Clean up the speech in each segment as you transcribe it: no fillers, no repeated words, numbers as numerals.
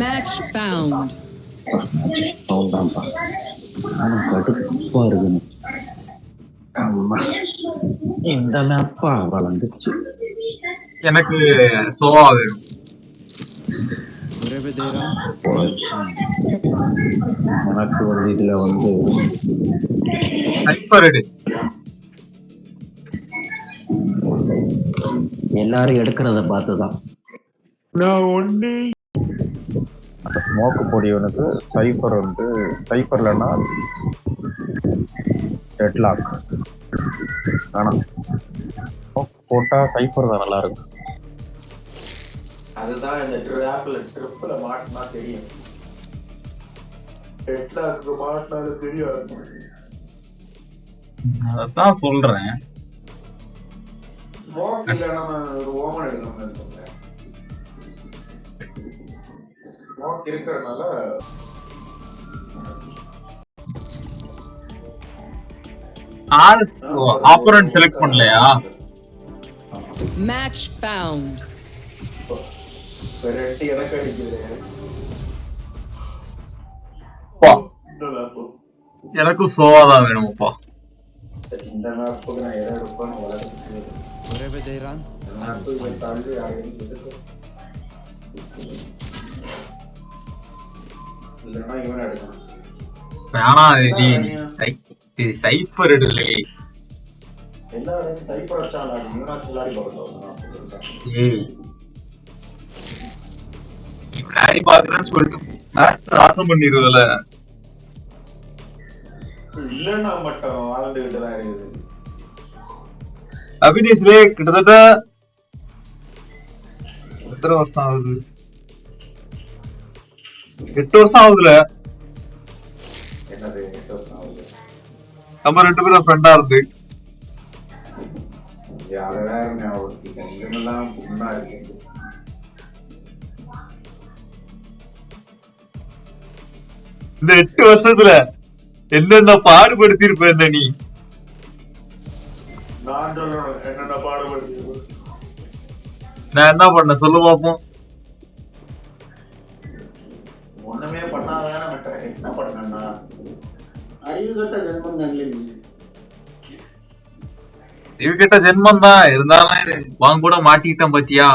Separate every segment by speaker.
Speaker 1: Match found.
Speaker 2: கடுப்பா இருக்குன்னு இந்த மேப்பா வளர்ந்துச்சு.
Speaker 3: எனக்கு சோவா வேணும்.
Speaker 2: எனக்கு ஒரு இதுல வந்து
Speaker 3: சைபர் எடு.
Speaker 2: எல்லாரும் எடுக்கிறத பார்த்துதான் நான் ஒண்ணு அந்த ஸ்மோக்கு பொடியவனுக்கு சைபர் வந்து சைபர்லன்னா டெட்லாக். ஆனா ஸ்மோக் போட்டா சைபர் தான் நல்லா இருக்கும்.
Speaker 4: அதுதான் இந்த ட்ரிப்ல மாட்டினா தெரியும். டெட்லாக்கு மாட்டினாலும் தெரியாது.
Speaker 3: அதான் சொல்றேன்.
Speaker 4: ஸ்மோக் இல்ல நம்ம ஒரு ஓமன் எடுக்கணும். ஸ்மோக் இருக்கிறதுனால
Speaker 3: ஆப்போனன்ட் செலக்ட் பண்ணலையா?
Speaker 1: Match found.
Speaker 4: வெரைட்டி எனக்கு அடிக்குது.
Speaker 3: எனக்கு சோவா தான் வேணும்ப்பா.
Speaker 4: இந்த மேப்புக்கு நான் எதை எடுப்பேன்னு வளர்ந்து தாண்டி இல்லைன்னா இவன் எடுக்கணும்.
Speaker 3: வேணா இது சைபர் எடுல.
Speaker 4: எல்லாரும் சைபர் அடிச்சாங்க. விளையாடி
Speaker 3: பாக்குறேன்னு சொல்லிட்டு மேட்ச் ராசம் பண்ணிடுவல.
Speaker 4: இல்லன்னா மட்டும் வாழ்ந்துகிட்டு தான் இருக்குது.
Speaker 3: அபினேஸ்லே கிட்டத்தட்ட எத்தனை வருஷம் ஆகுது? 8 வருஷம் ஆகுதுல.
Speaker 4: என்னது 8 வருஷம் ஆகுது?
Speaker 3: நம்ம 2 பேரும் ஃப்ரெண்டா இருந்து.
Speaker 4: யாரெல்லாம் நீங்கெல்லாம் புண்ணா இருக்கீங்க.
Speaker 3: இந்த 8 வருஷத்துல என்னென்ன பாடுபடுத்தி இருப்ப நீ?
Speaker 4: என்னென்ன பாடுபடுத்தி
Speaker 3: நான் என்ன பண்ண சொல்லு பாப்போம்.
Speaker 4: ஒண்ணுமே பண்ணாதானே மாட்டேன். என்ன பண்ணா அறிவு கட்ட ஜென்மம் தான்.
Speaker 3: அறிவு கெட்ட ஜென்மம் தான் இருந்தாலும் வாங்க கூட மாட்டிக்கிட்டேன் பாத்தியா?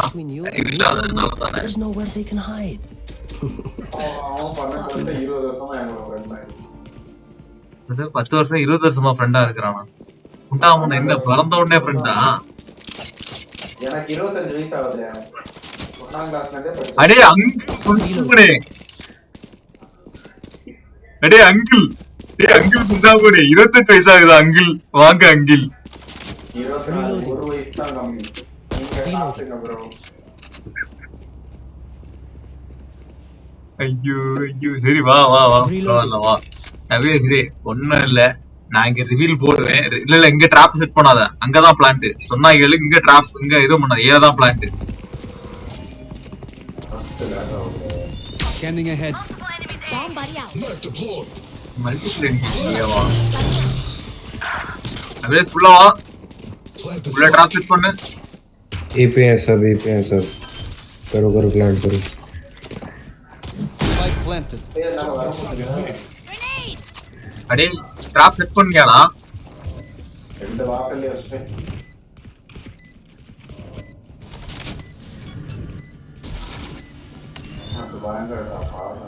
Speaker 3: அது 10 வருஷம் 20 வருஷமா ஃப்ரெண்டா இருக்கிறானா? உண்டாம என்ன பிறந்த உடனே ஃப்ரெண்டா?
Speaker 4: எனக்கு 25 வயசு ஆகுது. ஒன்னாம் கிளாஸ்ல இருந்தே
Speaker 3: அடே அங்கிள். அடே அங்கிள். டேய் அங்கிள் குண்டாமனே 25 வயசு ஆகுதா அங்கிள்? வாங்க அங்கிள்.
Speaker 4: 21 வயசு தான் கம்மி. நீங்க சாப்பிடுங்க ப்ரோ.
Speaker 3: ஐயோ ஐயோ சரி வா வா வா வா. சரி ஒண்ணும் இல்ல. நான் இங்க ரிவீல் போடுவேன். இல்ல இங்க டிராப் செட் பண்ணாத. அங்கதான் பிளான்ட் சொன்னா கேளு. இங்க டிராப் இங்க எதுவும் பண்ணாத. ஏதான் பிளான்ட்.
Speaker 5: Scanning ahead.
Speaker 3: மல்டிபிள் என்கிட்டேவா? அப்படியே ஃபுல்லா வா. ஃபுல்லா டிராப் செட் பண்ணு.
Speaker 6: APS सब करो प्लांट करो.
Speaker 5: Spike planted.
Speaker 3: அடே டிராப் செட் பண்ணியாடா?
Speaker 4: ரெண்டு வாக்கல்ல வச்சிட்டு அது வாங்கறடா பாரு.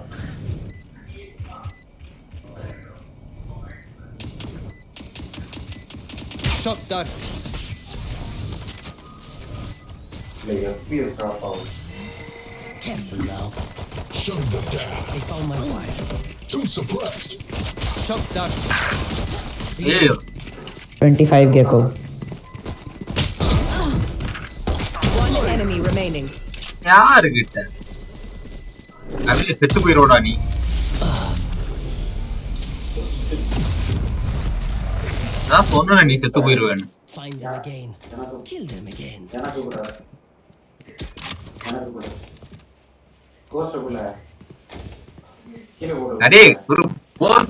Speaker 5: Shot dart.
Speaker 4: Like FPS drop out.
Speaker 1: Careful now.
Speaker 7: Shutting them down.
Speaker 1: I found my wire.
Speaker 7: Too suppressed.
Speaker 5: Shot dart.
Speaker 3: ஏய்
Speaker 8: 25 gecko.
Speaker 1: One enemy remaining.
Speaker 3: யாரு கிட்ட? அப்படியே செத்து போயிரோடா நீ. நான் சொன்னேன் நீ செத்து போயிருவேன்னு.
Speaker 1: Find them again. Kill them again.
Speaker 4: எனக்கு கூட கோஸ்ட் கூட கீழ போடு.
Speaker 3: அடே ஒரு போர்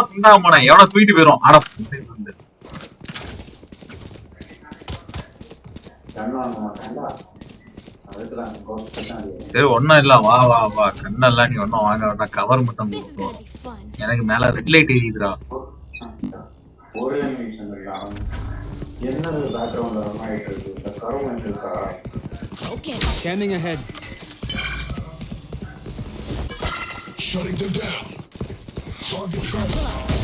Speaker 3: புண்டா போனேன் எவ்வளவு தூக்கிட்டு போயிரும் ஆனா வந்து
Speaker 4: கண்ணு வாங்க மாட்டாங்களா அதுக்குதான்
Speaker 3: சரி ஒன்னும் இல்ல வா வா வா கண்ணெல்லாம் நீ ஒன்னும் வாங்க வேண்டாம் கவர் மட்டும் கொடுக்கும் எனக்கு மேல ரெட் லைட் எரியுதுடா
Speaker 4: ஒரே நிமிஷம் இருக்கான் என்னது பேக்ரவுண்ட்ல ஆயிட்டு இருக்கு இந்த கருவம் இருக்கா
Speaker 5: Scanning ahead.
Speaker 7: Shutting them down. Target sight.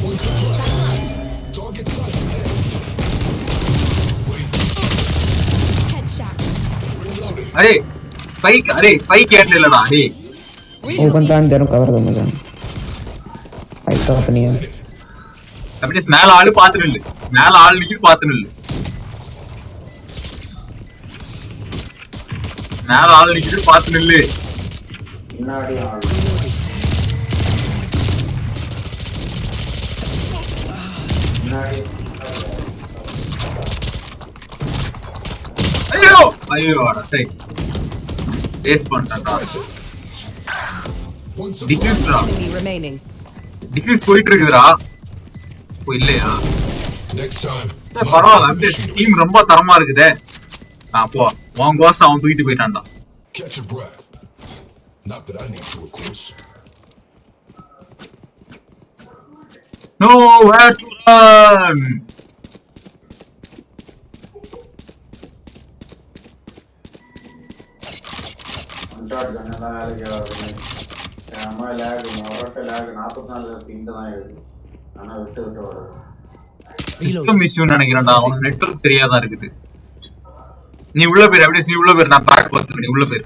Speaker 7: One suppressed. Target sight.
Speaker 9: Headshot.
Speaker 3: அரே ஸ்பைக் ஏட்ல இல்லடா அரே
Speaker 8: Open plant there cover दो मुझे. Fight तो अपनी है.
Speaker 3: அப்படியே மேல ஆளு பாத்து நில்லு மேல ஆள் நிக்கு பாத்து நில்லு மேல ஆள் நிக்கு பாத்து நில்லு
Speaker 4: பின்னாடி ஆள் பின்னாடி
Speaker 3: ஐயோ ஐயோ சரி பேஸ் பண்ணிட்டா
Speaker 7: One suppressed.
Speaker 3: டிஃப்யூஸ்டா
Speaker 1: Enemy remaining.
Speaker 3: Diffuse போயிட்டு இருக்குதுடா ஓ இல்லையா
Speaker 7: Next time.
Speaker 3: பரவாயில்ல அப்படியே டீம் ரொம்ப தரமா இருக்குதே போ உன் கோஸ்ட் அவன் தூக்கிட்டு போயிட்டான்டா
Speaker 7: Catch your breath. Not that I need to, of course.
Speaker 3: Nowhere to run
Speaker 4: அன்டாட் கண்ணெல்லாம் வேலைக்கு ஆகுது அம்மா லேக் ஒரட்ட லேக் 44 பிங்க தான் இருக்குது ஆனா விட்டு விட்டு வருது
Speaker 3: சிஸ்டம் இஷ்யூ நினைக்கிறேன்டா அவன் நெட்வொர்க் சரியா தான் இருக்குது நீ உள்ள பேர் அப்படியே நீ உள்ள பேர் நான் பேக் பார்த்துக்கிறேன் நீ உள்ள பேர்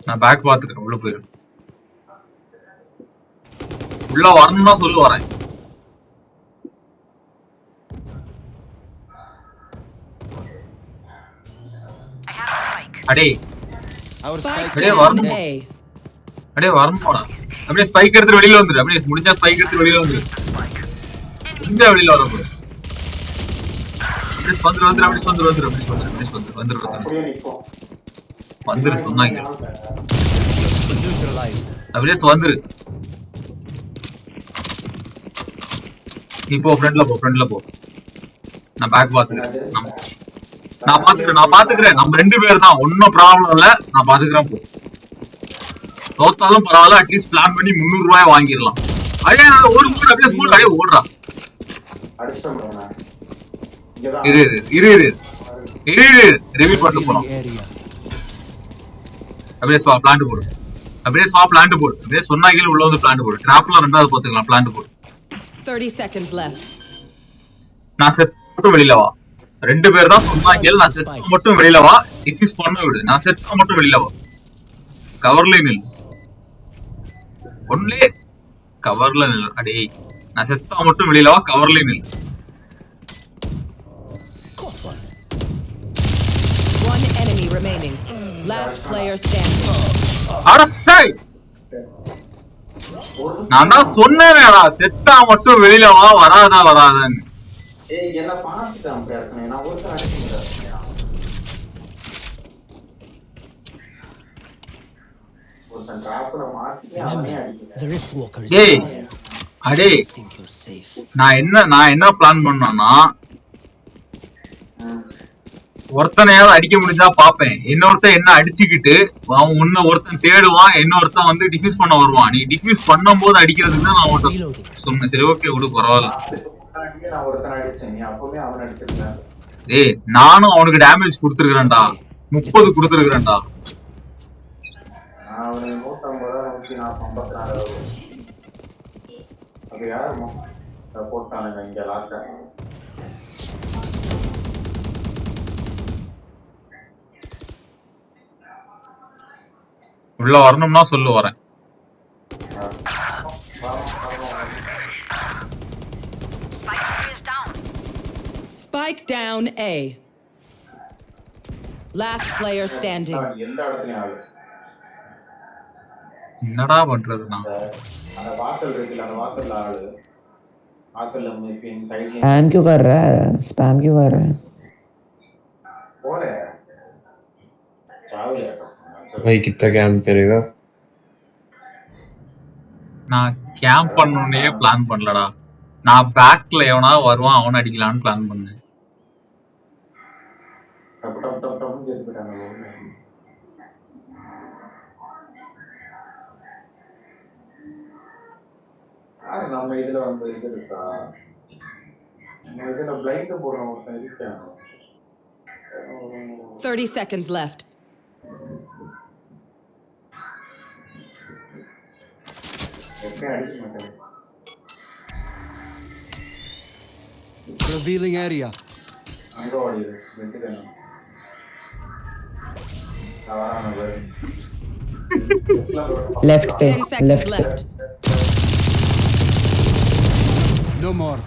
Speaker 3: நான் பேக் பார்த்துக்கிறேன் உள்ள போயிரு உள்ள வரணும்னா சொல்லு வரேன் அடே
Speaker 5: Our spike
Speaker 3: அப்படியே
Speaker 1: Down
Speaker 3: வரணும்
Speaker 1: A.
Speaker 3: அப்படியே வரணும்டா அப்படியே ஸ்பைக் எடுத்து வெளியில வந்துரு அப்படியே முடிஞ்சா ஸ்பைக் எடுத்து வெளியில வந்துரு முடிஞ்சா வெளியில வரணும் அப்படியே வந்துரு வந்துரு
Speaker 4: அப்படியே நிற்போம்
Speaker 3: வந்துரு சொன்னாங்க
Speaker 5: neutralized.
Speaker 3: அப்படியே வந்துரு இப்போ ஃப்ரண்ட்ல போ நான் பேக் பாத்துக்கிறேன் நான் பாத்துக்கிறேன் நம்ம 2 பேர் தான் ஒன்னும் ப்ராப்ளம் இல்ல நான் பாத்துக்கிறேன் போ தோத்தாலும் பரவாயில்ல அட்லீஸ்ட் பிளான் பண்ணி 300 ரூபாய் வாங்கிடலாம் அதே ஒரு ஸ்கூல் அப்படியே ஸ்கூல் அப்படியே ஓடுறா
Speaker 4: அடிச்சிட்டோம் இங்கதான்
Speaker 3: இரு ரிவீல் பண்ணிட்டு போலாம்
Speaker 5: Area.
Speaker 3: அப்படியே பிளான்ட் போடு அப்படியே சொன்னா கீழே உள்ள வந்து பிளான்ட் போடு டிராப்லாம் ரெண்டாவது பாத்துக்கலாம் பிளான்ட் போடு
Speaker 1: 30 seconds left.
Speaker 3: நான் செத்து மட்டும் வெளியில வா 2 பேர் தான் சொன்னாங்க நான் செத்து மட்டும் வெளியில வா டிஃப்யூஸ் பண்ண விடு நான் செத்து மட்டும் வெளியில வா கவர்ல நில்லு ஒன்லே கவர்ல நில்லு அடே நான் செத்தா மட்டும் வெளியில வா கவர்ல நில்லு
Speaker 1: One enemy remaining. Last player standing.
Speaker 3: அரசை நான் தான் சொன்னேனேடா செத்தா மட்டும் வெளியில வா வராதான்னு
Speaker 4: ஏய் என்ன பாத்துட்டான் பேசுறேன் நான் ஒரு அடிச்சேன் ஒருத்தன் டிராப்ல மாட்டி அவனே
Speaker 1: Remember,
Speaker 4: அடிக்கிறான்
Speaker 1: the Rift Walker is
Speaker 3: Hey.
Speaker 1: there.
Speaker 3: அடே
Speaker 1: Think you're safe.
Speaker 3: நான் என்ன பிளான் பண்ணேன்னா ஒருத்தனையாவது அடிக்க முடிஞ்சா பாப்பேன் இன்னொருத்தன் என்ன அடிச்சுக்கிட்டு அவன் ஒருத்தன் தேடுவான் இன்னொருத்தன் வந்து டிஃப்யூஸ் பண்ண வருவான் நீ டிஃப்யூஸ் பண்ணும் போது அடிக்கிறதுக்கு தான் நான் உன்கிட்ட சொன்னேன் சரி ஓகே விடு பரவாயில்ல
Speaker 4: நான் ஒருத்தன் அடிச்சேன் நீ அப்பவே அவன் அடிச்சிருக்கேன்
Speaker 3: ஏய் நானும் அவனுக்கு டேமேஜ் கொடுத்துருக்கேன்டா 30 கொடுத்துருக்கேன்டா
Speaker 4: நான் அவனுக்கு 150 154 அது யாருமோ போட்டானுங்க இங்க லாஸ்டா
Speaker 3: உள்ள வரணும்னா சொல்லு வரேன்
Speaker 1: Spike down A. Last player standing.
Speaker 4: எந்த இடத்துலயும் ஆளு
Speaker 3: என்னடா பண்றது நான்
Speaker 4: அந்த வாசல் இருக்குல்ல அந்த வாசல்ல ஆளு வாசல்ல மீன் சைடுல
Speaker 8: स्पैम क्यों कर रहा है स्पैम क्यों कर रहा है
Speaker 4: போல சாவல
Speaker 6: भाई कितना कैंप करेगा
Speaker 3: நான் கேம்ப் பண்ணணுன்னே பிளான் பண்ணலடா. நான் பேக்ல எவனா வருவான் அவன் அடிக்கலான்னு பிளான் பண்ணேன்.
Speaker 4: டப்பு டப்பு டப்பு டப்புன்னு கேட்டு போயிட்டாங்க. நம்ம இதுல வந்து இது இருக்கா, நம்ம இதுல பிளைண்ட் போடுற ஒருத்தன் இருக்கான்.
Speaker 1: 30 seconds left.
Speaker 4: எப்பயும் அடிக்க மாட்டேன்.
Speaker 5: Revealing area.
Speaker 4: அங்க ஓடிடு வெட்டுக்கணும். அவரான பேர்
Speaker 8: Left पे
Speaker 1: 10 seconds
Speaker 8: left
Speaker 1: left.
Speaker 5: No more.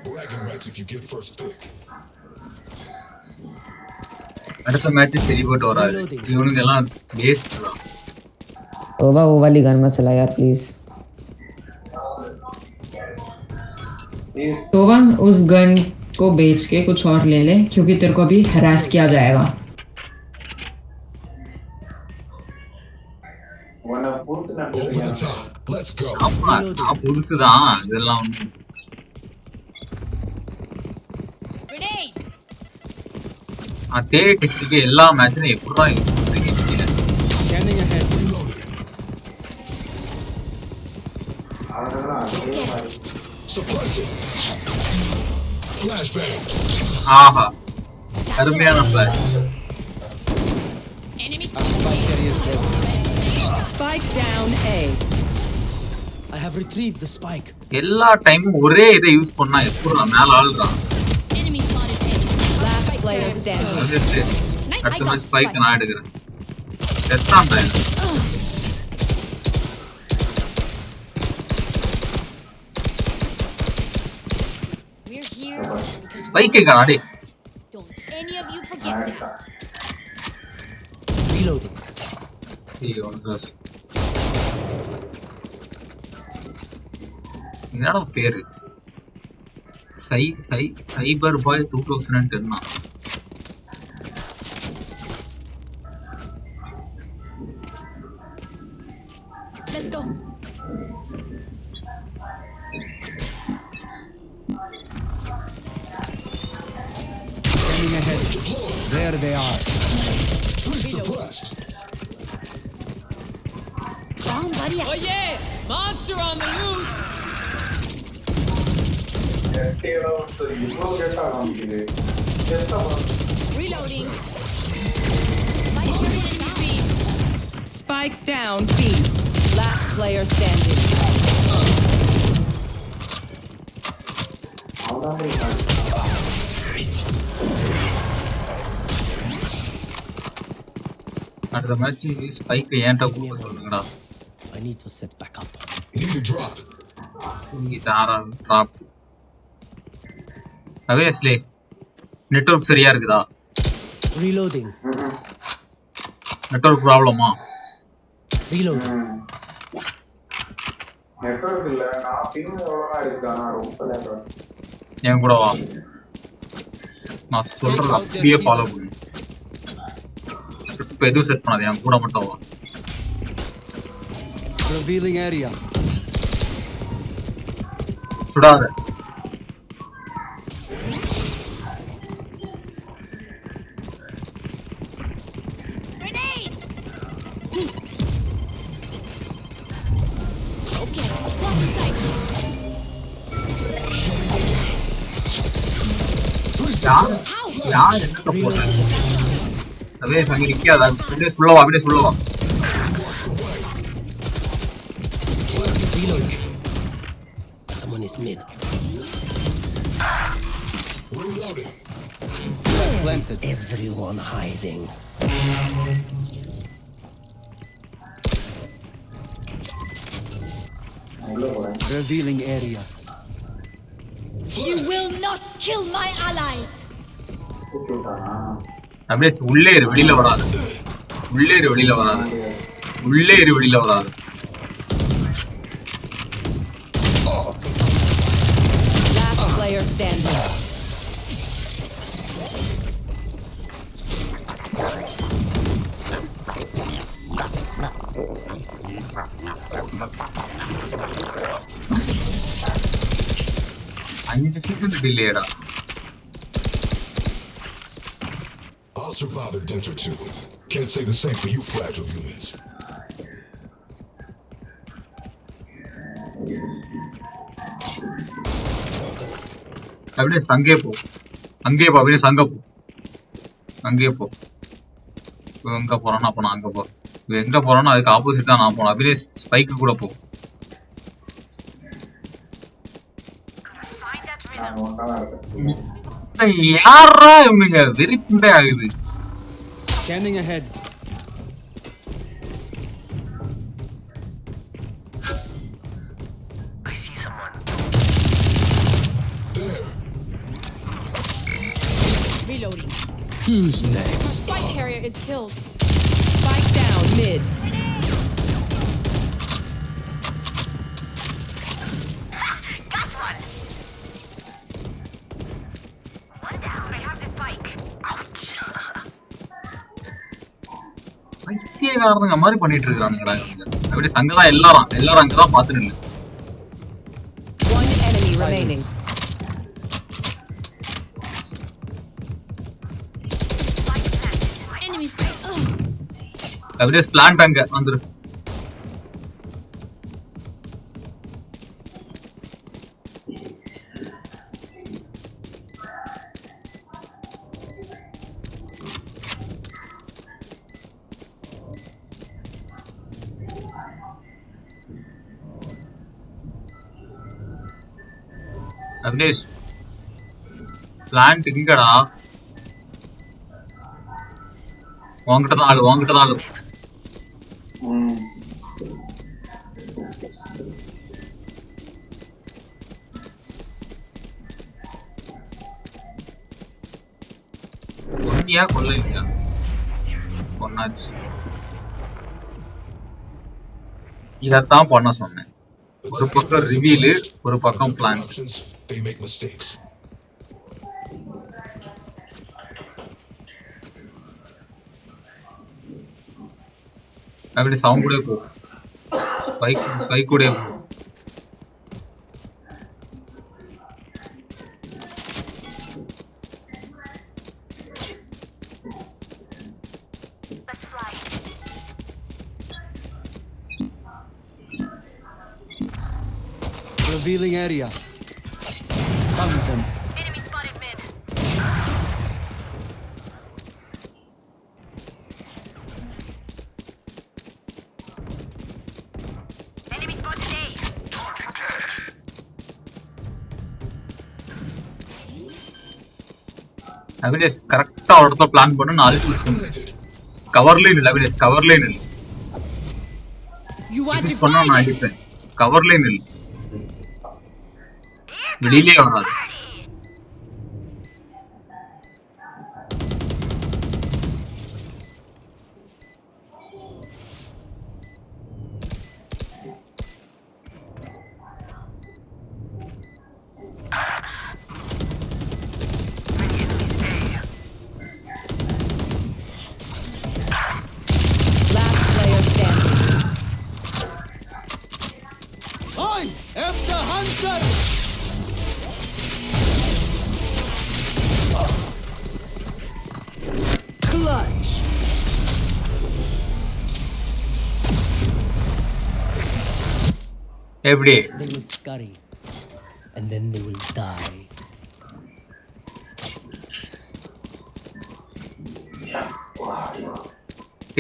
Speaker 7: Bragging rights if you get first pick.
Speaker 3: அடுத்த மேட்ச் சரிபட்டு வராது. இவனுக்கு எல்லாம் வேஸ்ட் தான்.
Speaker 8: तोबा वो वाली गन मत चला यार प्लीज। तोबा उस गन को बेच के कुछ और ले ले क्योंकि तेरे को अभी हरास किया जाएगा।
Speaker 4: உன்னை புதுசு
Speaker 7: Over the
Speaker 4: நம்பிக்கை
Speaker 7: top. Let's go.
Speaker 3: ஆமா நான் புதுசுதான் இதெல்லாம் ஒண்ணும். அதே டெக்னிக்கு எல்லா மேட்ச்லயும் எப்படிதான் யூஸ் பண்றீங்க நீங்க?
Speaker 5: Scanning ahead.
Speaker 4: அவனெல்லாம் அதே மாதிரி
Speaker 7: Suppressing. Flashbang.
Speaker 3: ஆஹா அருமையான flash.
Speaker 5: Our spike carrier is dead.
Speaker 1: Spike down A.
Speaker 5: I have retrieved the spike.
Speaker 3: எல்லா டைமும் ஒரே இதை யூஸ் பண்ணா எப்படி மேல ஆள்றான்.
Speaker 1: Last player standing.
Speaker 3: அடுத்த மேட்ச் ஸ்பைக் நான் எடுக்கிறேன். செத்தான் தான்.
Speaker 9: We're here because
Speaker 3: ஸ்பைக் காணாடி.
Speaker 9: don't any of you forget that.
Speaker 5: Reloading.
Speaker 3: ஐயோ ட்ரெஸ். என்னடா பேரு? சைபர் பாய் 2010
Speaker 9: Let's go.
Speaker 5: Scanning ahead. There they are.
Speaker 7: Three suppressed.
Speaker 9: Down, buddy.
Speaker 4: எட்டியெல்லாம் வந்து இவ்வளவு கேட்டா காமிக்குது. செத்தா
Speaker 9: Reloading.
Speaker 1: Spike down B. Last player standing.
Speaker 4: அவன்தான் இருக்கான்.
Speaker 3: அடுத்த மேட்ச் ஸ்பைக் ஏன்டா கூப்பிட சொல்லுங்கடா.
Speaker 5: I need to set back up.
Speaker 7: Need a drop.
Speaker 3: இங்க தாரா டிராப். அவேஸ்லே நெட்வொர்க் சரியா இருக்குதா?
Speaker 5: Reloading.
Speaker 3: நெட்வொர்க் ப்ராப்ளமா?
Speaker 5: Reloading.
Speaker 4: நெட்வொர்க் இல்ல, நான் பின் எவ்வளோனா இருக்கானா ரொம்ப லேட்டா.
Speaker 3: என் கூட வா. நான் சொல்றத அப்படியே ஃபாலோ பண்ணு. இப்போ எதுவும் செட் பண்ணாத, என் கூட மட்டும் வா.
Speaker 5: Revealing area.
Speaker 3: சுடாத.
Speaker 9: Grenade. Okay, block the sight.
Speaker 3: யார் என்ன போட்டாங்க? அதே சங்கி நிக்காதா? அப்படியே ஃபுல்லா வா, அப்படியே ஃபுல்லா வா.
Speaker 5: Reloading. Someone is mid.
Speaker 7: Reloading.
Speaker 5: Planted. Everyone hiding.
Speaker 4: உள்ள போறேன்.
Speaker 5: Revealing area.
Speaker 9: You will not kill my allies.
Speaker 4: கூப்பிட்டு விட்டானா?
Speaker 3: அப்படியே உள்ளே இரு, வெளியில வராது. உள்ளே இரு, வெளியில வராது. உள்ளே இரு, வெளியில வராது.
Speaker 1: standing.
Speaker 3: அஞ்சு second டிலேடா.
Speaker 7: I'll survive a dent or two. Can't say the same for you fragile humans.
Speaker 3: அப்படியே அங்கே போ, அப்படியே சங்க போ, அங்கே போ. இவன் எங்க போறானோ அப்ப நான் அங்க போறேன். இவன் எங்க போறானோ அதுக்கு ஆப்போசிட் தான் நான் போனேன். அப்படியே ஸ்பைக்கு கூட போ.
Speaker 4: நான் ஒன்றா இருக்கேன்.
Speaker 3: யாரா இவனுங்க வெறி புண்டை ஆகுது.
Speaker 5: Scanning ahead.
Speaker 9: Reloading.
Speaker 5: Who's next?
Speaker 9: Spike carrier is killed.
Speaker 1: Spike down mid.
Speaker 3: பைத்தியக்காரனுங்க மாதிரி பண்ணிட்டு இருக்கானுங்கடா இவனுங்க. அப்படியே சங்கதான் எல்லாரும் அங்கதான் பாத்துட்டு இல்லை.
Speaker 1: One enemy remaining.
Speaker 9: Enemy spike. Ugh.
Speaker 3: அப்படியே பிளான்ட் அங்க வந்துரு. அப்படியே பிளான்ட் இங்கடா. உங்ககிட்ட தான் ஆளு. கொன்னியா கொல்ல இல்லையா? கொன்னாச்சு. இதத்தான் பண்ண சொன்னேன். ஒரு பக்கம் ரிவீலு, ஒரு பக்கம் plan.
Speaker 7: Options, they make mistakes.
Speaker 3: அப்படி சவுண்ட் கூட போ. ஸ்பைக் கூட போ.
Speaker 5: Revealing area. Found them.
Speaker 9: Enemy spotted mid. Enemy spotted A.
Speaker 3: Abinesh கரெக்டா ஒரு இடத்துல பிளான் பண்ணு. நான் அதுக்கு யூஸ் பண்ணுவேன். கவர்லேயும் இல்லை அபினேஷ், கவர்லேயும் இல்லை.
Speaker 9: You are
Speaker 3: யூஸ் பண்ணா நான் அடிப்பேன். கவர்லேயும் இல்லை, வெளியிலே வராது.
Speaker 1: Last player standing.
Speaker 5: I am the hunter.
Speaker 1: Clutch.
Speaker 3: எப்படி
Speaker 5: They will scurry, and then they will die.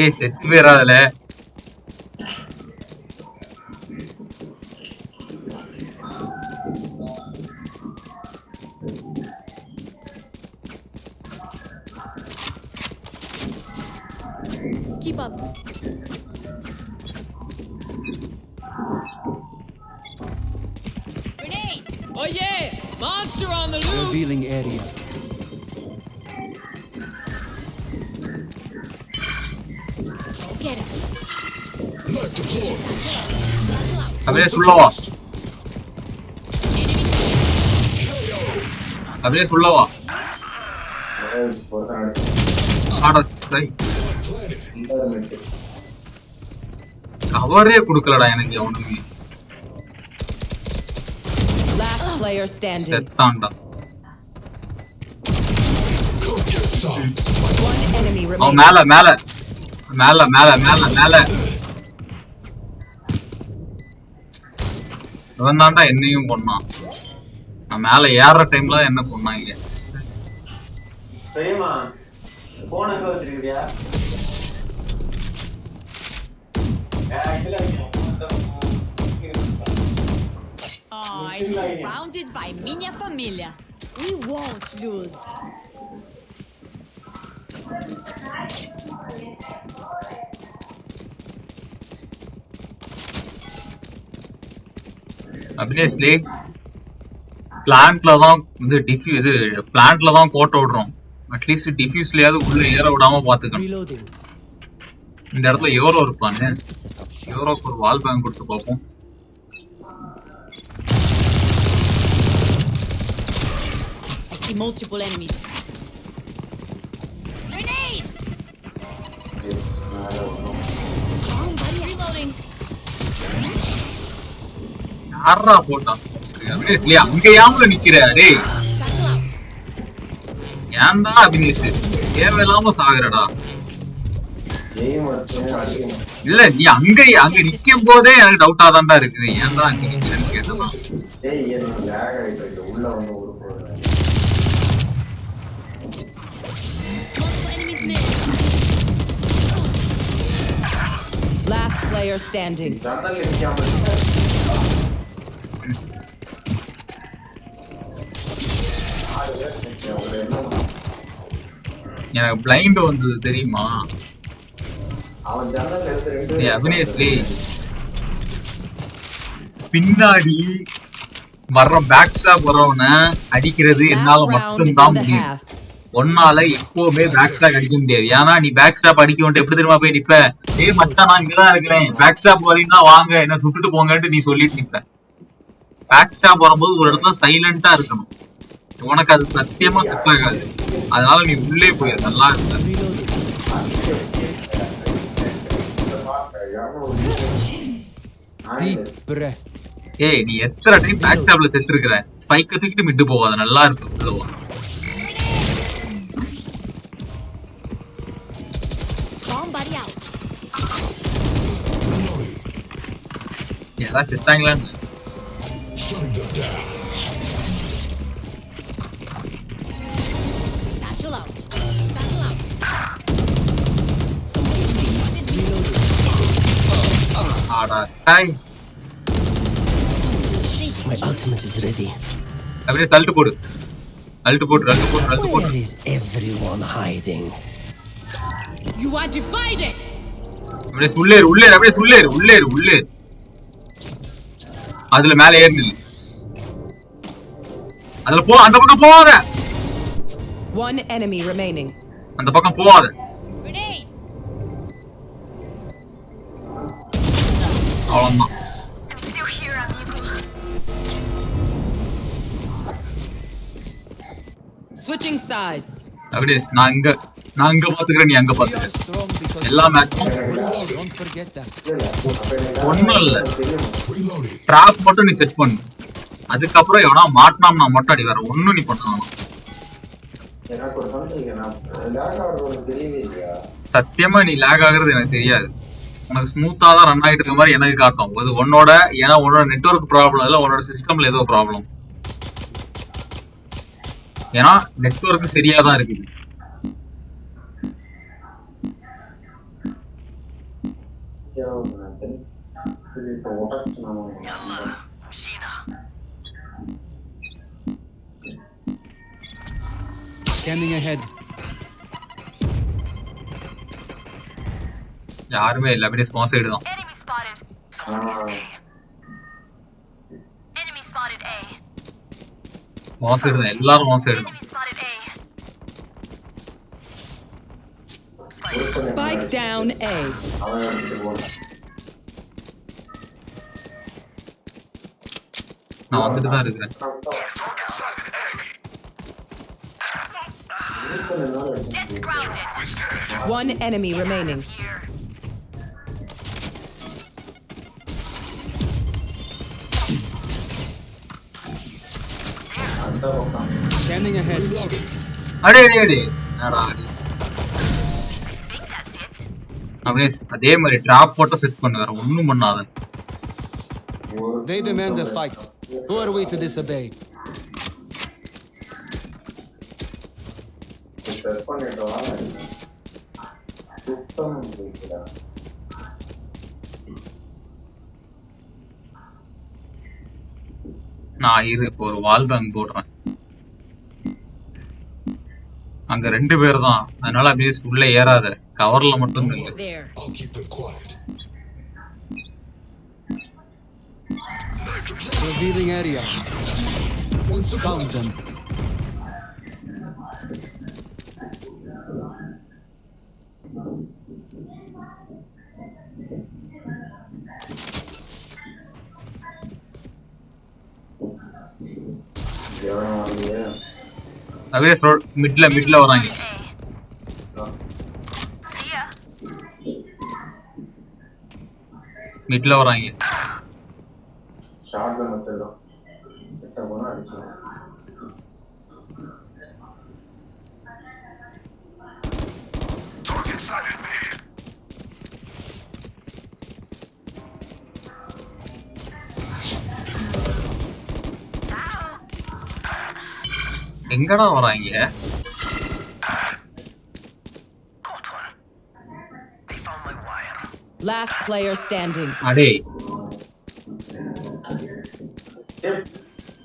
Speaker 3: ஏய் sets வேறாதுல.
Speaker 9: Keep up. Grenade.
Speaker 5: Oh yeah! Monster on the loose! Revealing area.
Speaker 9: Get him.
Speaker 7: Knife deployed.
Speaker 3: அப்படியே சுள்ளவா. அப்படியே சொல்லவா
Speaker 4: ஒருத்தன்
Speaker 3: ஆட சை
Speaker 4: அடிச்சு
Speaker 3: கவரே கொடுக்கலடா எனக்கு அவனுக்கு.
Speaker 1: Last player standing.
Speaker 3: செத்தான்டா.
Speaker 7: Go get some.
Speaker 1: One enemy
Speaker 3: அவன்
Speaker 1: remaining.
Speaker 3: மேல மேல மேல மேல மேல மேல இவன் தான்டா என்னையும் கொன்னான். நான் மேல ஏற டைம்ல என்ன கொன்னாங்க.
Speaker 4: சரிமா போன் எங்க வச்சிருக்கியா
Speaker 9: Oh, I'm surrounded by minha família. We won't lose.
Speaker 3: அபினேஸ்லி பிளான்ட்ல தான் இது பிளான்ட்ல தான் கோட்டை விடுறோம். அட்லீஸ்ட் டிஃப்யூஸ்லயாவது உள்ள ஏற விடாம பாத்துக்கணும்.
Speaker 5: Reloading.
Speaker 3: இந்த இடத்துல யோரோ இருப்பானு
Speaker 5: Set up shop.
Speaker 3: யோரோக்கு ஒரு வால் பேங்க் கொடுத்து பார்ப்போம்.
Speaker 9: I see multiple enemies. Grenade! Reloading.
Speaker 3: யாரா போட்டா அபினேஸ்லி அங்க ஏம்ல நிக்கிற டேய்
Speaker 9: Satchel out.
Speaker 3: ஏன்டா அபினேஷ் தேவையில்லாம சாகுறடா.
Speaker 4: ஜெயம் வச்சு அடிக்கணும்
Speaker 3: இல்ல நீ அங்க நிக்கும் போதே எனக்கு டவுட்டா தான்டா இருக்குது. ஏன்டா அங்க நிக்கிறேன்னு கேட்டா
Speaker 4: டேய் என்ன லேக் ஆயிட்டு இருக்கு உள்ள வந்து ஒரு போறேன்
Speaker 9: Multiple enemies mid.
Speaker 1: Last player standing.
Speaker 4: ஜன்னல் நிக்காம
Speaker 3: எனக்கு பிளைண்ட் வந்தது தெரியுமா?
Speaker 4: அவன் ஜன்னல் எடுத்து ரெண்டு
Speaker 3: டேய் அபினேஸ்லி பின்னாடி வர்ற பேக் ஸ்டாப் வரவன அடிக்கிறது என்னால
Speaker 1: Last round
Speaker 3: மட்டும்தான்
Speaker 1: in the
Speaker 3: முடியும்.
Speaker 1: half.
Speaker 3: ஒன்னால எப்பவுமே பேக் ஸ்டாப் அடிக்க முடியாது. ஏன்னா நீ பேக் ஸ்டாப் அடிக்க வேண்டிய எப்படி தெரியுமா போய் நிப்ப, ஏய் மச்சான் நான் இங்கதான் இருக்கிறேன் பேக் ஸ்டாப் வரீங்கன்னா வாங்க என்ன சுட்டுட்டு போங்கன்ட்டு நீ சொல்லிட்டு நிப்ப. பேக் ஸ்டாப் வரும்போது ஒரு இடத்துல சைலண்டா இருக்கணும். உனக்கு அது சத்தியமா செட் ஆகாது. அதனால நீ உள்ளே போயிரு நல்லா இருக்க.
Speaker 5: Deep breath.
Speaker 3: ஏய் நீ எத்தனை டைம் பேக் ஸ்டாப்ல செத்து இருக்கிற, ஸ்பைக்க தூக்கிட்டு மிட்டு போவாத நல்லா இருக்கு உள்ளவா.
Speaker 9: Bomb buddy out.
Speaker 3: யாராவது செத்தாங்களான்னு
Speaker 7: Shutting them down.
Speaker 9: Satchel out. Satchel out.
Speaker 5: Somebody's deep. Reloading.
Speaker 3: ஆடா Sai.
Speaker 5: My ultimate is ready.
Speaker 3: அப்படியே சல்ட்டு போடு அல்ட்டு போட்டு அல்ட்டு போட்டு அல்ட்டு போட்டு.
Speaker 5: Where is everyone hiding?
Speaker 9: You are divided.
Speaker 3: அப்படியே உள்ளேரு உள்ளேரு அப்படியே உள்ளேரு உள்ளேரு உள்ளேரு. அதுல மேல ஏறி நில்லு. அதுல போ, அந்த பக்கம் போகாத.
Speaker 1: One enemy remaining.
Speaker 3: அந்த பக்கம் போகாத.
Speaker 9: Grenade.
Speaker 3: அவ்வளவுதான்.
Speaker 1: Switching sides.
Speaker 3: அப்படியே நான் இங்க பாத்துக்கிறேன், நீ அங்க பாத்துக்க. எல்லா மேட்சும்
Speaker 5: Don't forget that.
Speaker 3: ஒண்ணும் இல்ல,
Speaker 7: Reloading.
Speaker 3: ட்ராப் மட்டும் நீ செட் பண்ணு. அதுக்கப்புறம் எவனா மாட்டினாம்னா மட்டும் அடி, வேற ஒண்ணும் நீ பண்ணணும்.
Speaker 4: எனக்கு ஒரு சந்தேகம் நான் லேக் ஆகிறது தெரியவே இல்லையா
Speaker 3: சத்தியமா நீ லேக் ஆகுறது எனக்கு தெரியாது. உனக்கு ஸ்மூத்தா தான் ரன் ஆகிட்டு இருக்க மாதிரி எனக்கு காட்டும். அது உன்னோட, ஏன்னா உன்னோட நெட்வொர்க் ப்ராப்ளம் இல்ல, உன்னோட சிஸ்டம்ல ஏதோ ப்ராப்ளம். ஏன்னா நெட்வொர்க் சரியா தான் இருக்குது.
Speaker 4: இப்போ உடச்சு நான்
Speaker 5: Scanning ahead.
Speaker 3: யாருமே இல்ல, அப்படியே ஸ்மால் சைடு தான்.
Speaker 9: Enemy spotted. Enemy spotted A.
Speaker 3: Small side தான், எல்லாரும் ஸ்மால் சைடு தான்.
Speaker 9: Enemy spotted A.
Speaker 1: Spike down A.
Speaker 4: அவன் எடுத்துட்டு போனேன்
Speaker 3: நான் வந்துட்டு தான் இருக்கிறேன்.
Speaker 1: One enemy remaining.
Speaker 5: Scanning ahead.
Speaker 3: அடே அடே அடே என்னடா அடி. அப்படியே அதே மாதிரி டிராப் போட்டு செட் பண்ணு, வேற ஒண்ணும் பண்ணாத.
Speaker 5: They demand a fight. Who are we to disobey?
Speaker 4: Set பண்ணிட்டு வாங்க. சுத்தம் இருக்குடா.
Speaker 3: நான் இப்போ ஒரு வால் பேங்க் போடுறேன். அங்க 2 பேர் தான், அதனால அப்படியே உள்ள ஏறாத, கவர்ல மட்டும் நில்லு.
Speaker 9: There.
Speaker 7: I'll keep them quiet.
Speaker 5: Revealing area.
Speaker 7: One
Speaker 5: Found
Speaker 7: surprise.
Speaker 5: them.
Speaker 4: எவனும் வரலையே.
Speaker 3: அப்படியே மிட்ல வராங்க. மிட்ல வராங்க.
Speaker 4: ஷார்ட் கன் வச்சிருக்கோம். கிட்ட போனா அடிச்சிடும்.
Speaker 3: எங்கடா வராங்க?
Speaker 1: Last player standing.
Speaker 3: அடே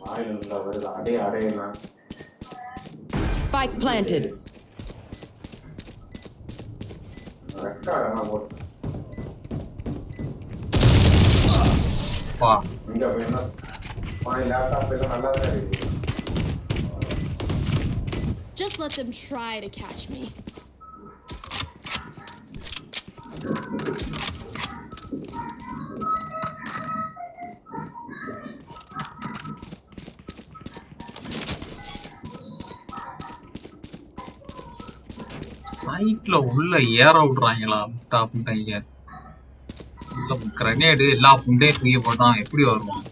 Speaker 4: வாயில் நல்லா வருது. அடே அடையனா.
Speaker 1: Spike planted.
Speaker 4: ரெக்கார்டா போட்டு.
Speaker 3: வா.
Speaker 4: இங்க வேணா. my லேப்டாப் எல்லாம் நல்லா தான் இருக்கு.
Speaker 9: Just let them try to catch me.
Speaker 3: சைட்ல உள்ள ஏற விடுறாங்களா புண்டைங்க. உள்ள கிரனேடு எல்லா புண்டையும் தூக்கி போட்டான், எப்படி வருவான்?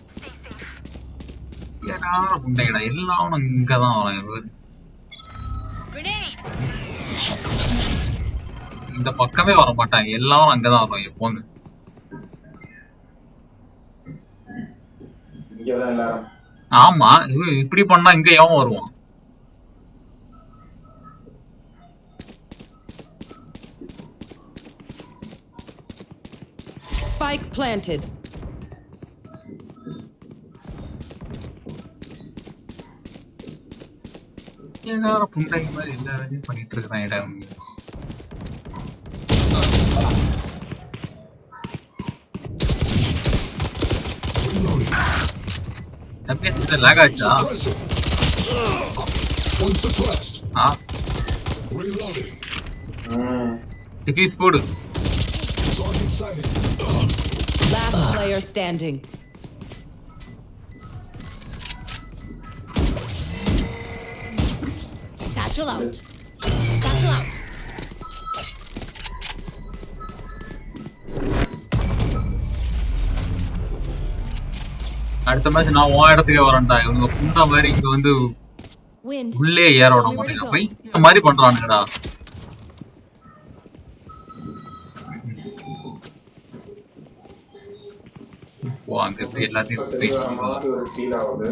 Speaker 3: ஏறாத புண்டைங்கடா, எல்லாம் இங்கதான் வராங்க. இந்த பக்கமே வர மாட்டாங்க, எல்லாரும் அங்கதான் வருவாங்க எப்போங்க.
Speaker 4: இங்கதான் எல்லாரும்.
Speaker 3: ஆமா, இப்படி பண்ணா இங்க எவன் வருவான்?
Speaker 1: Spike planted.
Speaker 3: ஏகார புண்டைங்க மாதிரி எல்லா வேலையும் பண்ணிட்டு இருக்கிறான் இடம். லாக் ஆச்சா?
Speaker 7: One suppressed. Reloading.
Speaker 3: டிஃப்யூஸ் போடு.
Speaker 7: Target sighted.
Speaker 1: Last player standing.
Speaker 9: Satchel out. Satchel out.
Speaker 3: அடுத்த மேட்ச் நான் உன் இடத்துக்கே வரேன்டா. இவனுங்க புண்டா மாதிரி இங்க வந்து
Speaker 9: Wind.
Speaker 3: உள்ளே ஏற விட மாட்டேங்க. பைத்தியம் மாதிரி பண்றானுங்கடா. ஓ அங்க போய் எல்லாத்தையும்
Speaker 4: ஒரு ஃபீல் ஆகுது.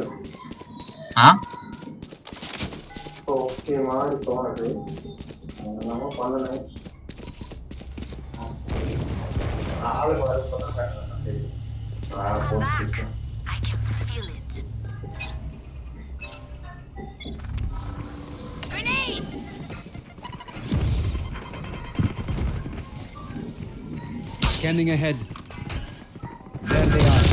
Speaker 4: ஓகே மாதிரி தோணுது. நம்ம பண்ணணும். ஆளு மாதிரி பண்ணா தெரியும். போட்டு
Speaker 9: I can feel it. Grenade!
Speaker 5: Scanning ahead. There they are.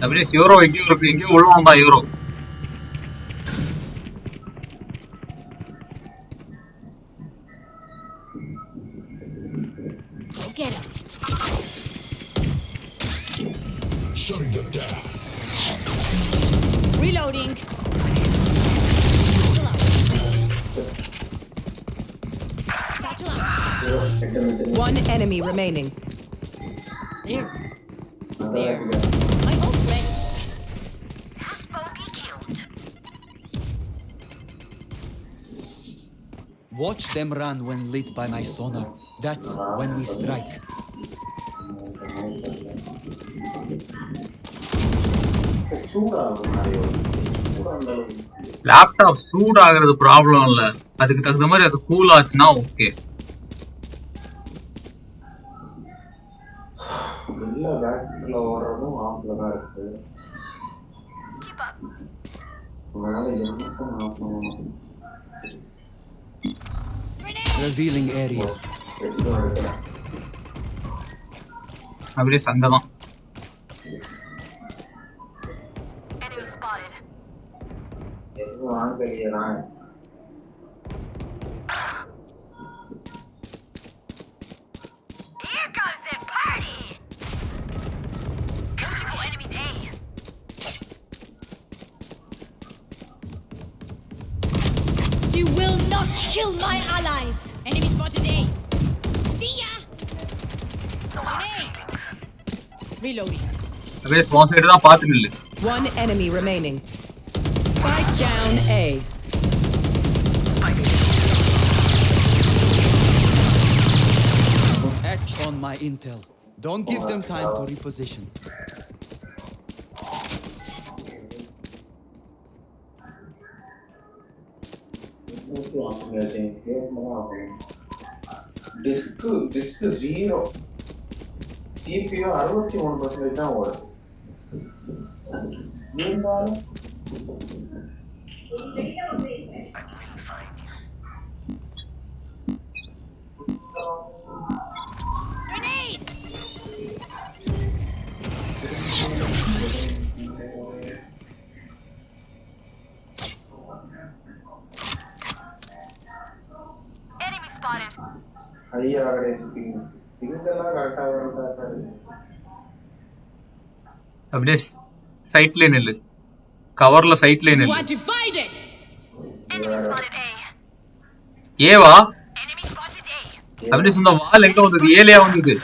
Speaker 3: அப்படியே யூரோ எங்கேயோ இருக்கு, எங்கேயோ உள்வாண்டா euro.
Speaker 9: Get him.
Speaker 7: Shutting them down.
Speaker 9: Reloading. Satchel out.
Speaker 1: One enemy remaining.
Speaker 9: There. There. My ult ready.
Speaker 5: Watch them run when lit by my sonar. That's when we strike.
Speaker 3: Laptop சூடாகிறது problem இல்ல, அதுக்கு தகுந்த மாதிரி அது cool ஆச்சுன்னா okay.
Speaker 4: இல்ல பேக்ல ஓடுறதும் ஆஃப்ல தான் இருக்கு. மேல என்னக்கும் ஆஃப் பண்ணணும்.
Speaker 5: Revealing area.
Speaker 3: அப்படியே சண்டை தான்.
Speaker 4: எதுவும் வாங்கலையா?
Speaker 9: You will not kill my allies. Enemy spotted A. See ya. Grenade. Reloading.
Speaker 3: அப்படியே ஸ்பான் சைடு தான் பாத்து நில்லு.
Speaker 1: One enemy remaining. Spike down A.
Speaker 5: Act on my intel. Don't give them time to reposition.
Speaker 4: Disk 0. CPU 61% தான் ஓடுது. இருந்தாலும்
Speaker 9: Grenade. Enemy spotted.
Speaker 4: ஐயா இதெல்லாம் கரெக்டா வருதா சார்?
Speaker 3: அப்படியே சைட்ல நில்லு, கவர்ல சைட்ல
Speaker 9: You
Speaker 3: நில்லு.
Speaker 9: are divided. Enemy spotted A.
Speaker 3: Eva
Speaker 9: Enemy spotted A.
Speaker 3: அப்படியே சொந்த வால் எங்க வந்தது? ஏலையா வந்தது.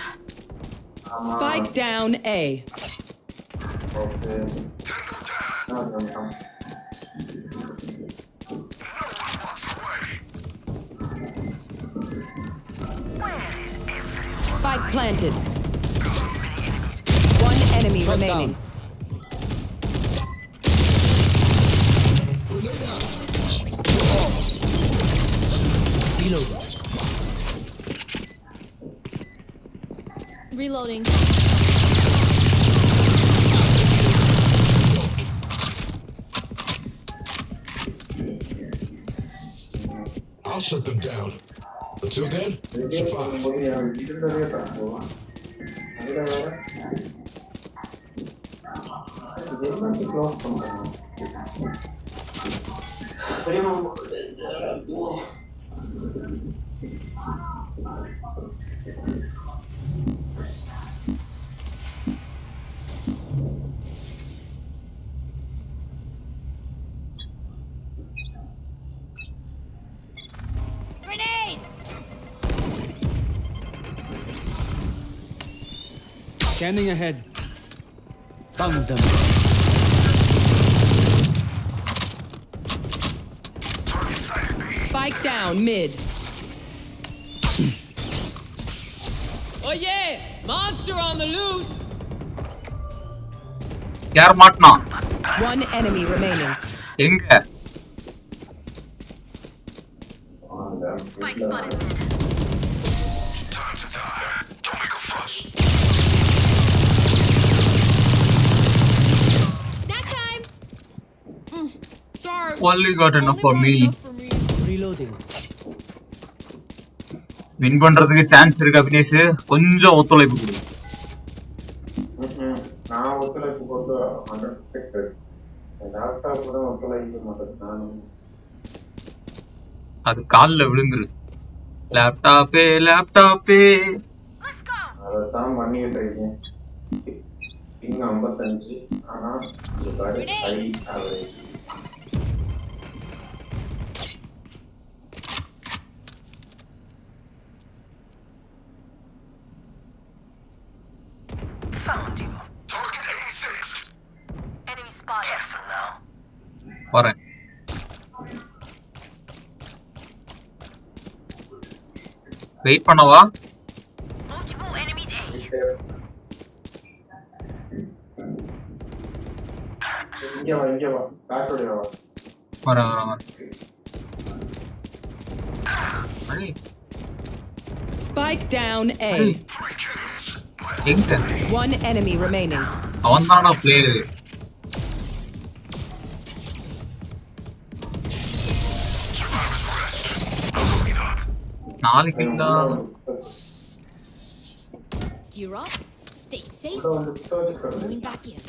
Speaker 1: Spike down A.
Speaker 4: Okay.
Speaker 1: Spike planted. One enemy
Speaker 5: Shut
Speaker 1: remaining.
Speaker 9: Reloading.
Speaker 7: I'll shut them down. Until then, survive.
Speaker 4: இருந்ததே தப்பு. அதுல வேற எல்லாத்தையும் க்ளோஸ் பண்றாங்க. தெரியுமா?
Speaker 9: Grenade.
Speaker 5: Scanning ahead. Found them.
Speaker 1: Spike down mid.
Speaker 10: Oh yeah! Monster on the loose!
Speaker 3: யார் மாட்டனா?
Speaker 1: One enemy remaining.
Speaker 3: எங்க?
Speaker 9: Spike spotted.
Speaker 7: Time to die. Don't make a fuss.
Speaker 9: Snack time. Sorry.
Speaker 3: Only got enough for me.
Speaker 10: Reloading.
Speaker 3: Win பண்றதுக்கு chance இருக்கு அபினேஷ், கொஞ்சம் ஒத்துழைப்பு கொடு.
Speaker 4: நான் ஒத்துழைப்பு கொடுத்து 100% லேப்டாப் கூட ஒத்துழைக்க மாட்டேன். நானும்
Speaker 3: அது கால்ல விழுந்துரு. லேப்டாப்பே லேப்டாப்பே.
Speaker 9: Let's go.
Speaker 4: அதைத்தான் பண்ணிட்டு இருக்கேன். இங்க 55, ஆனா இது பாரு ஹை ஆவரேஜ்.
Speaker 3: வரேன். வெயிட் பண்ணவா?
Speaker 4: இங்க வா பேக்கோட வா.
Speaker 3: வரேன். அடே
Speaker 1: Spike down A.
Speaker 3: எங்க?
Speaker 1: One enemy remaining.
Speaker 3: அவன் தானா பிளேயர்? நாளைக்கு
Speaker 9: Gear up, stay safe,
Speaker 4: வந்து புத்தகத்துக்கு
Speaker 9: going back in.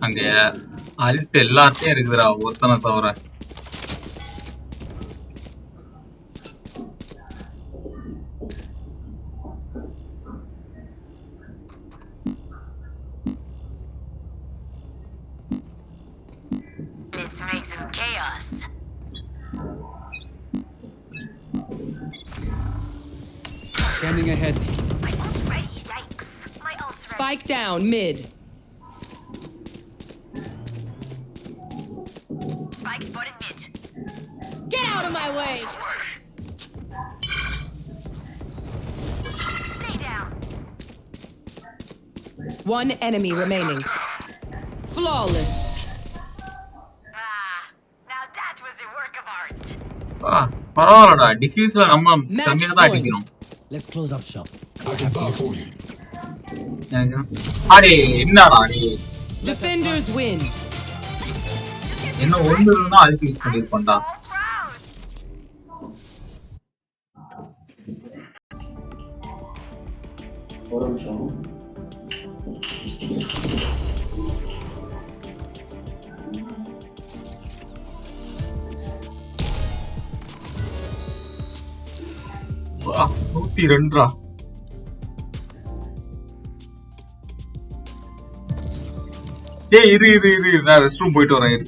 Speaker 3: அங்க அல்ட் எல்லாத்தையும் இருக்குதுடா ஒருத்தனை தவிர.
Speaker 9: Let's make some chaos.
Speaker 5: Scanning ahead.
Speaker 9: My ult's ready, yikes. My ult's ready.
Speaker 1: Spike down mid.
Speaker 9: Spike spotted mid. Get out of my way! Stay down.
Speaker 1: One enemy remaining. Flawless.
Speaker 9: Now that was a work of art.
Speaker 3: பரவாயில்லடா. டிஃப்யூஸ்ல நம்ம கம்மியா தான் அடிக்கிறோம்.
Speaker 10: Let's close up shop.
Speaker 7: I can buy for you.
Speaker 3: அடே என்னடா நீ?
Speaker 1: Defenders win.
Speaker 3: என்ன ஒண்ணுன்னா அல்ட் யூஸ் பண்ணிருப்பேன்டா.
Speaker 4: ஒரு நிமிஷம்.
Speaker 3: வா, 102. ஏய் இரு நான் ரெஸ்ட் ரூம் போயிட்டு வரேன்.